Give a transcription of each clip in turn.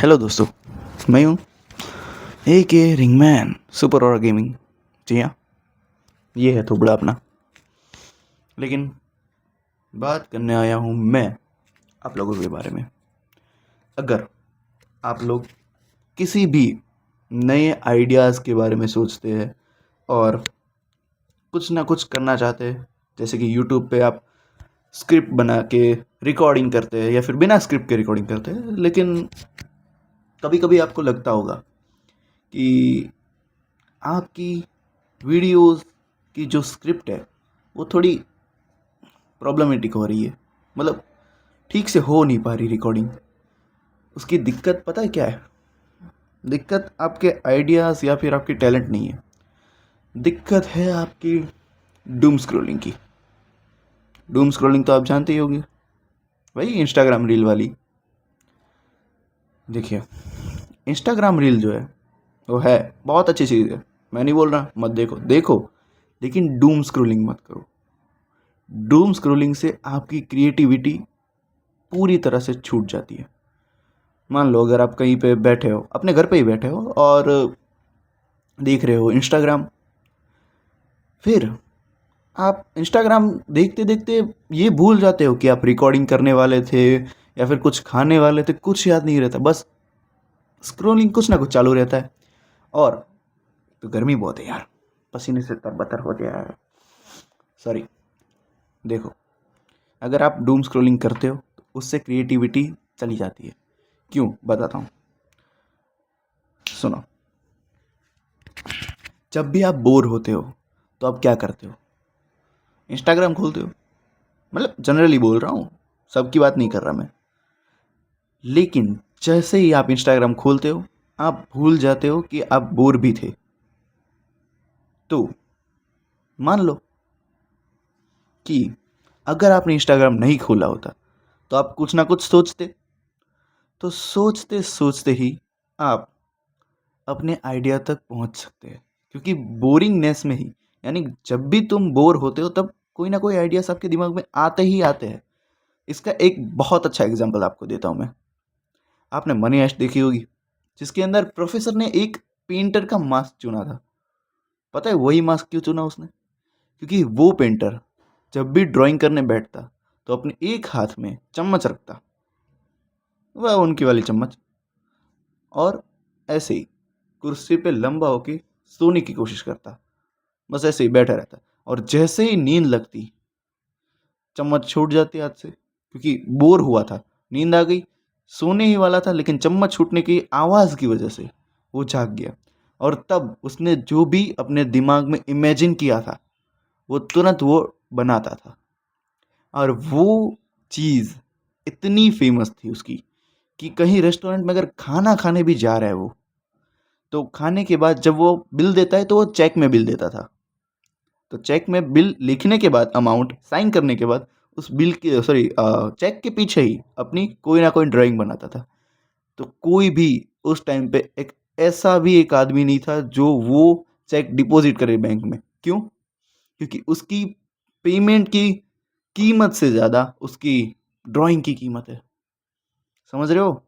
Hello दोस्तों, मैं हूँ ए के रिंगमैन सुपर और गेमिंग। जी हाँ, ये है थोबड़ा अपना। लेकिन बात करने आया हूँ मैं आप लोगों के बारे में। अगर आप लोग किसी भी नए आइडियाज़ के बारे में सोचते हैं और कुछ ना कुछ करना चाहते हैं, जैसे कि यूट्यूब पे आप स्क्रिप्ट बना के रिकॉर्डिंग करते हैं या फिर बिना स्क्रिप्ट के रिकॉर्डिंग करते हैं, लेकिन कभी कभी आपको लगता होगा कि आपकी वीडियोस की जो स्क्रिप्ट है वो थोड़ी प्रॉब्लमेटिक हो रही है, मतलब ठीक से हो नहीं पा रही रिकॉर्डिंग। उसकी दिक्कत पता है क्या है? दिक्कत आपके आइडियाज़ या फिर आपकी टैलेंट नहीं है, दिक्कत है आपकी डूम स्क्रॉलिंग की। डूम स्क्रॉलिंग तो आप जानते ही होंगे, वही इंस्टाग्राम रील वाली। देखिए, इंस्टाग्राम रील जो है वो है बहुत अच्छी चीज़ है, मैं नहीं बोल रहा मत देखो, देखो, लेकिन डूम स्क्रॉलिंग मत करो। डूम स्क्रॉलिंग से आपकी क्रिएटिविटी पूरी तरह से छूट जाती है। मान लो अगर आप कहीं पे बैठे हो, अपने घर पे ही बैठे हो और देख रहे हो इंस्टाग्राम, फिर आप इंस्टाग्राम देखते देखते ये भूल जाते हो कि आप रिकॉर्डिंग करने वाले थे या फिर कुछ खाने वाले थे, कुछ याद नहीं रहता, बस स्क्रोलिंग कुछ ना कुछ चालू रहता है। और तो गर्मी बहुत है यार, पसीने से तरबतर हो गया है। सॉरी। देखो, अगर आप डूम स्क्रोलिंग करते हो तो उससे क्रिएटिविटी चली जाती है। क्यों, बताता हूँ, सुनो। जब भी आप बोर होते हो तो आप क्या करते हो? इंस्टाग्राम खोलते हो। मतलब जनरली बोल रहा हूँ, सबकी बात नहीं कर रहा मैं। लेकिन जैसे ही आप इंस्टाग्राम खोलते हो आप भूल जाते हो कि आप बोर भी थे। तो मान लो कि अगर आपने इंस्टाग्राम नहीं खोला होता तो आप कुछ ना कुछ सोचते। तो सोचते सोचते ही आप अपने आइडिया तक पहुंच सकते हैं, क्योंकि बोरिंगनेस में ही, यानी जब भी तुम बोर होते हो तब कोई ना कोई आइडियाज आपके दिमाग में आते ही आते हैं। इसका एक बहुत अच्छा एग्जांपल आपको देता हूं मैं। आपने मनी हाइस्ट देखी होगी, जिसके अंदर प्रोफेसर ने एक पेंटर का मास्क चुना था। पता है वही मास्क क्यों चुना उसने? क्योंकि वो पेंटर जब भी ड्राइंग करने बैठता तो अपने एक हाथ में चम्मच रखता, वह उनकी वाली चम्मच, और ऐसे ही कुर्सी पे लंबा होके सोने की कोशिश करता। बस ऐसे ही बैठा रहता, और जैसे ही नींद लगती चम्मच छूट जाती हाथ से, क्योंकि बोर हुआ था, नींद आ गई, सोने ही वाला था, लेकिन चम्मच छूटने की आवाज़ की वजह से वो जाग गया। और तब उसने जो भी अपने दिमाग में इमेजिन किया था वो तुरंत वो बनाता था। और वो चीज़ इतनी फेमस थी उसकी कि कहीं रेस्टोरेंट में अगर खाना खाने भी जा रहा है वो, तो खाने के बाद जब वो बिल देता है तो वो चेक में बिल देता था। तो चेक में बिल लिखने के बाद, अमाउंट साइन करने के बाद, उस बिल के सॉरी चेक के पीछे ही अपनी कोई ना कोई ड्राइंग बनाता था। तो कोई भी उस टाइम पे एक ऐसा भी एक आदमी नहीं था जो वो चेक डिपॉजिट करे बैंक में। क्यों? क्योंकि उसकी पेमेंट की कीमत से ज़्यादा उसकी ड्राइंग की कीमत है। समझ रहे हो?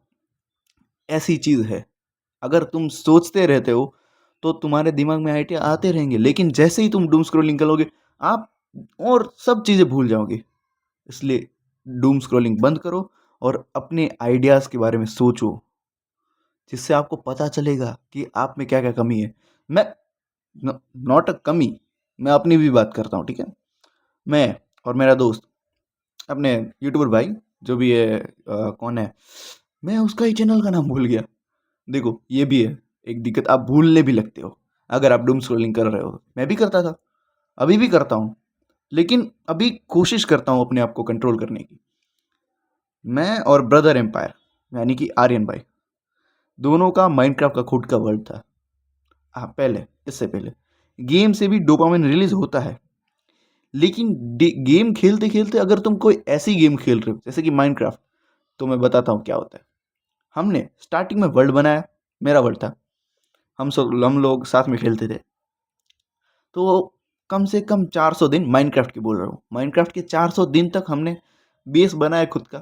ऐसी चीज़ है। अगर तुम सोचते रहते हो तो तुम्हारे दिमाग में आइडिया आते रहेंगे, लेकिन जैसे ही तुम डूम स्क्रॉलिंग करोगे आप और सब चीज़ें भूल जाओगे। इसलिए डूम स्क्रॉलिंग बंद करो और अपने आइडियाज़ के बारे में सोचो, जिससे आपको पता चलेगा कि आप में क्या क्या कमी है। मैं नॉट अ कमी, मैं अपनी भी बात करता हूँ, ठीक है? मैं और मेरा दोस्त, अपने यूट्यूबर भाई जो भी है, कौन है, मैं उसका ही चैनल का नाम भूल गया। देखो, ये भी है एक दिक्कत, आप भूलने भी लगते हो अगर आप डूम स्क्रॉलिंग कर रहे हो। मैं भी करता था, अभी भी करता हूँ, लेकिन अभी कोशिश करता हूँ अपने आप को कंट्रोल करने की। मैं और ब्रदर एम्पायर, यानी कि आर्यन भाई, दोनों का माइनक्राफ्ट का खुद का वर्ल्ड था। हाँ, पहले, इससे पहले गेम से भी डोपामिन रिलीज होता है, लेकिन गेम खेलते खेलते अगर तुम कोई ऐसी गेम खेल रहे हो जैसे कि माइनक्राफ्ट, तो मैं बताता हूँ क्या होता है। हमने स्टार्टिंग में वर्ल्ड बनाया, मेरा वर्ल्ड था, हम लोग साथ में खेलते थे। तो कम से कम 400 दिन, माइनक्राफ्ट की बोल रहा हूँ, माइनक्राफ्ट के 400 दिन तक हमने बेस बनाया खुद का,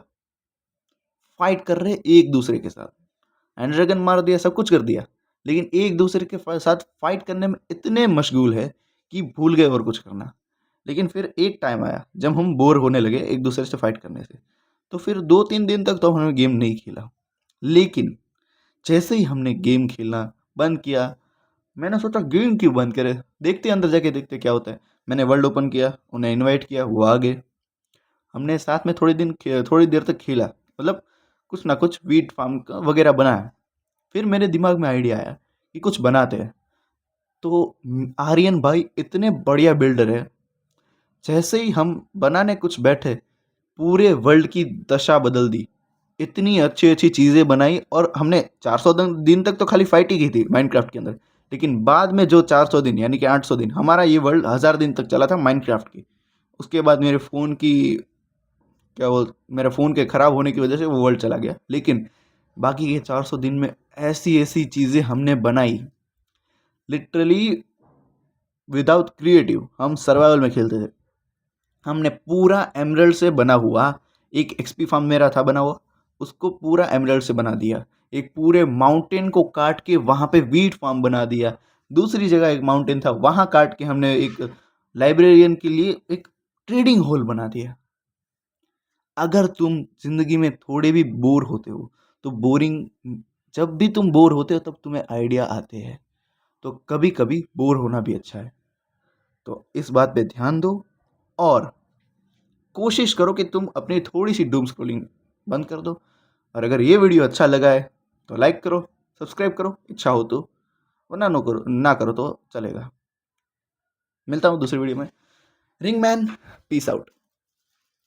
फाइट कर रहे एक दूसरे के साथ। एंड ड्रैगन मार दिया, सब कुछ कर दिया, लेकिन एक दूसरे के साथ फाइट करने में इतने मशगूल है कि भूल गए और कुछ करना। लेकिन फिर एक टाइम आया जब हम बोर होने लगे एक दूसरे से फाइट करने से, तो फिर 2-3 दिन तक तो हमने गेम नहीं खेला। लेकिन जैसे ही हमने गेम खेलना बंद किया, मैंने सोचा गेम क्यों बंद करे, देखते अंदर जाके देखते क्या होता है। मैंने वर्ल्ड ओपन किया, उन्हें इनवाइट किया, वो आ गए। हमने साथ में थोड़ी देर तक खेला, मतलब कुछ ना कुछ वीट फार्म का वगैरह बनाया। फिर मेरे दिमाग में आइडिया आया कि कुछ बनाते हैं। तो आर्यन भाई इतने बढ़िया बिल्डर है, जैसे ही हम बनाने कुछ बैठे, पूरे वर्ल्ड की दशा बदल दी। इतनी अच्छी अच्छी चीज़ें बनाई, और हमने 400 दिन तक तो खाली फाइट ही की थी माइनक्राफ्ट के अंदर। लेकिन बाद में जो 400 दिन यानी कि 800 दिन, हमारा ये वर्ल्ड 1000 दिन तक चला था माइनक्राफ्ट की। उसके बाद मेरे फ़ोन के ख़राब होने की वजह से वो वर्ल्ड चला गया। लेकिन बाकी के 400 दिन में ऐसी ऐसी चीज़ें हमने बनाई, लिटरली विदाउट क्रिएटिव हम सर्वाइवल में खेलते थे। हमने पूरा एमरल्ड से बना हुआ एक एक्सपी फार्म मेरा था बना हुआ, उसको पूरा एमरल्ड से बना दिया। एक पूरे माउंटेन को काट के वहाँ पे वीट फार्म बना दिया। दूसरी जगह एक माउंटेन था, वहाँ काट के हमने एक लाइब्रेरियन के लिए एक ट्रेडिंग हॉल बना दिया। अगर तुम जिंदगी में थोड़े भी बोर होते हो, तो जब भी तुम बोर होते हो तब तुम्हें आइडिया आते हैं। तो कभी कभी बोर होना भी अच्छा है। तो इस बात पे ध्यान दो, और कोशिश करो कि तुम अपनी थोड़ी सी डूम स्क्रॉलिंग बंद कर दो। और अगर ये वीडियो अच्छा लगा है तो लाइक करो, सब्सक्राइब करो इच्छा हो तो, वरना ना करो तो चलेगा। मिलता हूँ दूसरी वीडियो में। Ring man, peace out.